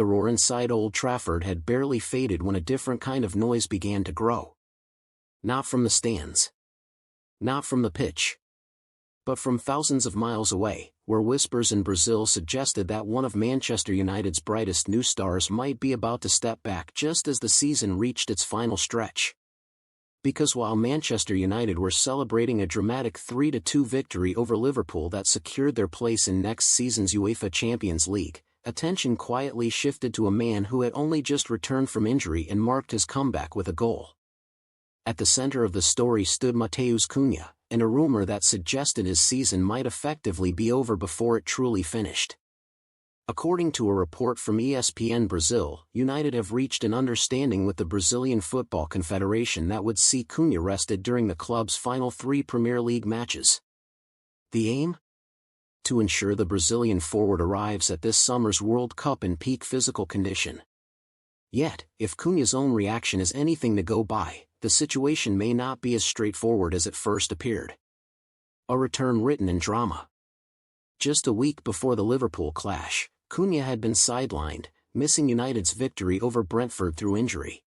the roar inside Old Trafford had barely faded when a different kind of noise began to grow. Not from the stands. Not from the pitch. But from thousands of miles away, where whispers in Brazil suggested that one of Manchester United's brightest new stars might be about to step back just as the season reached its final stretch. Because while Manchester United were celebrating a dramatic 3-2 victory over Liverpool that secured their place in next season's UEFA Champions League, attention quietly shifted to a man who had only just returned from injury and marked his comeback with a goal. At the center of the story stood Matheus Cunha, and a rumor that suggested his season might effectively be over before it truly finished. According to a report from ESPN Brazil, United have reached an understanding with the Brazilian Football Confederation that would see Cunha rested during the club's final 3 Premier League matches. The aim? To ensure the Brazilian forward arrives at this summer's World Cup in peak physical condition. Yet, if Cunha's own reaction is anything to go by, the situation may not be as straightforward as it first appeared. A return written in drama. Just a week before the Liverpool clash, Cunha had been sidelined, missing United's victory over Brentford through injury.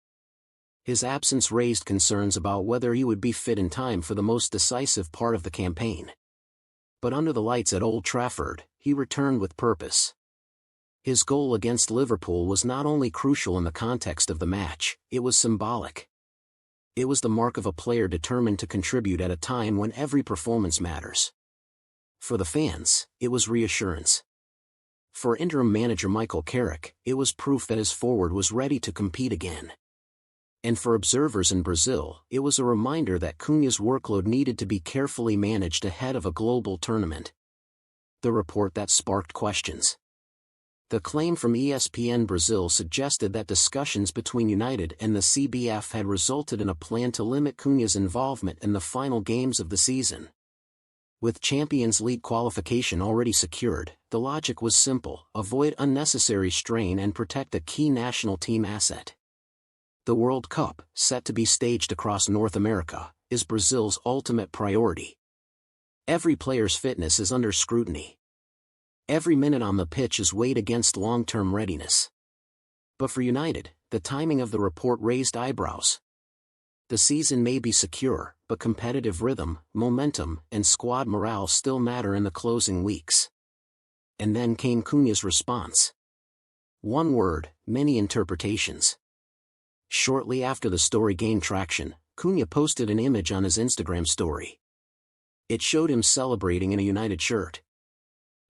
His absence raised concerns about whether he would be fit in time for the most decisive part of the campaign. But under the lights at Old Trafford, he returned with purpose. His goal against Liverpool was not only crucial in the context of the match, it was symbolic. It was the mark of a player determined to contribute at a time when every performance matters. For the fans, it was reassurance. For interim manager Michael Carrick, it was proof that his forward was ready to compete again. And for observers in Brazil, it was a reminder that Cunha's workload needed to be carefully managed ahead of a global tournament. The report that sparked questions. The claim from ESPN Brazil suggested that discussions between United and the CBF had resulted in a plan to limit Cunha's involvement in the final games of the season. With Champions League qualification already secured, the logic was simple: avoid unnecessary strain and protect a key national team asset. The World Cup, set to be staged across North America, is Brazil's ultimate priority. Every player's fitness is under scrutiny. Every minute on the pitch is weighed against long-term readiness. But for United, the timing of the report raised eyebrows. The season may be secure, but competitive rhythm, momentum, and squad morale still matter in the closing weeks. And then came Cunha's response. One word, many interpretations. Shortly after the story gained traction, Cunha posted an image on his Instagram story. It showed him celebrating in a United shirt.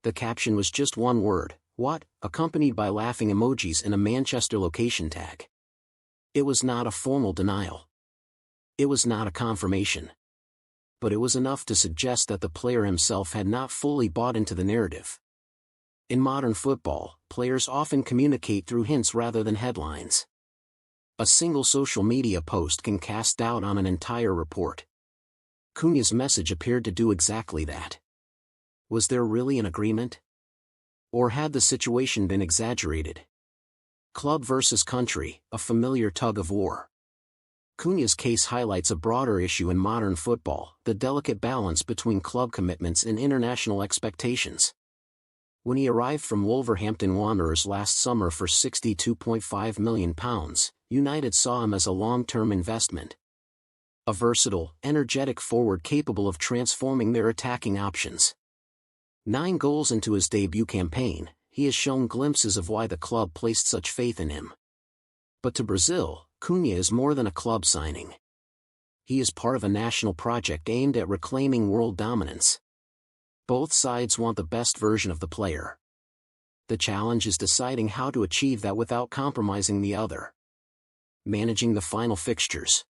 The caption was just one word, "What?" accompanied by laughing emojis and a Manchester location tag. It was not a formal denial. It was not a confirmation. But it was enough to suggest that the player himself had not fully bought into the narrative. In modern football, players often communicate through hints rather than headlines. A single social media post can cast doubt on an entire report. Cunha's message appeared to do exactly that. Was there really an agreement? Or had the situation been exaggerated? Club versus country, a familiar tug of war. Cunha's case highlights a broader issue in modern football: the delicate balance between club commitments and international expectations. When he arrived from Wolverhampton Wanderers last summer for £62.5 million, United saw him as a long-term investment. A versatile, energetic forward capable of transforming their attacking options. 9 goals into his debut campaign, he has shown glimpses of why the club placed such faith in him. But to Brazil, Cunha is more than a club signing. He is part of a national project aimed at reclaiming world dominance. Both sides want the best version of the player. The challenge is deciding how to achieve that without compromising the other. Managing the final fixtures.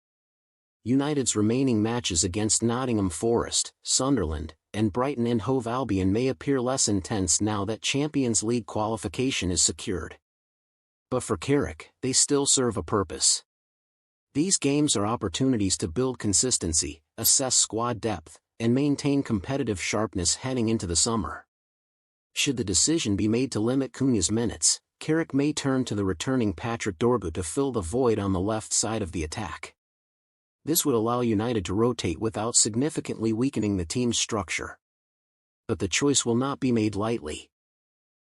United's remaining matches against Nottingham Forest, Sunderland, and Brighton and Hove Albion may appear less intense now that Champions League qualification is secured. But for Carrick, they still serve a purpose. These games are opportunities to build consistency, assess squad depth, and maintain competitive sharpness heading into the summer. Should the decision be made to limit Cunha's minutes, Carrick may turn to the returning Patrick Dorgu to fill the void on the left side of the attack. This would allow United to rotate without significantly weakening the team's structure. But the choice will not be made lightly.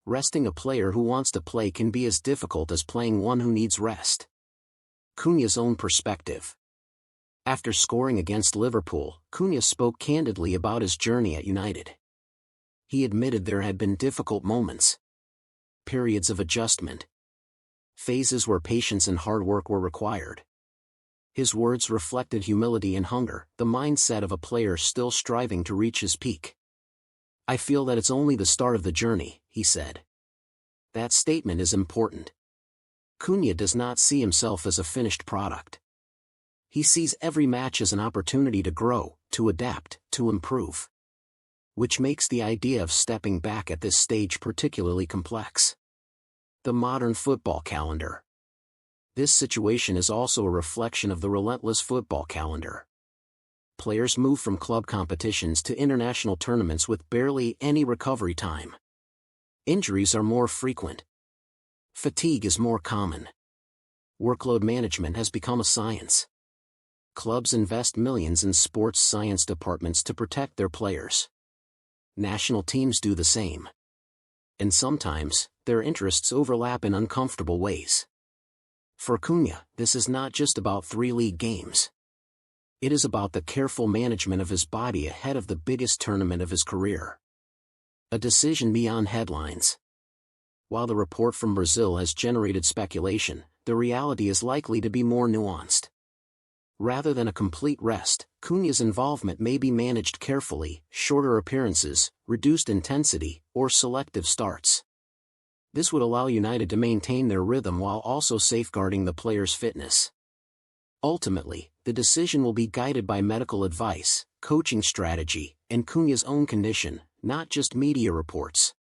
Resting a player who wants to play can be as difficult as playing one who needs rest. Cunha's own perspective. After scoring against Liverpool, Cunha spoke candidly about his journey at United. He admitted there had been difficult moments, periods of adjustment, phases where patience and hard work were required. His words reflected humility and hunger, the mindset of a player still striving to reach his peak. "I feel that it's only the start of the journey," he said. That statement is important. Cunha does not see himself as a finished product. He sees every match as an opportunity to grow, to adapt, to improve. Which makes the idea of stepping back at this stage particularly complex. The modern football calendar. This situation is also a reflection of the relentless football calendar. Players move from club competitions to international tournaments with barely any recovery time. Injuries are more frequent. Fatigue is more common. Workload management has become a science. Clubs invest millions in sports science departments to protect their players. National teams do the same. And sometimes, their interests overlap in uncomfortable ways. For Cunha, this is not just about 3 league games. It is about the careful management of his body ahead of the biggest tournament of his career. A decision beyond headlines. While the report from Brazil has generated speculation, the reality is likely to be more nuanced. Rather than a complete rest, Cunha's involvement may be managed carefully: shorter appearances, reduced intensity, or selective starts. This would allow United to maintain their rhythm while also safeguarding the player's fitness. Ultimately, the decision will be guided by medical advice, coaching strategy, and Cunha's own condition, not just media reports.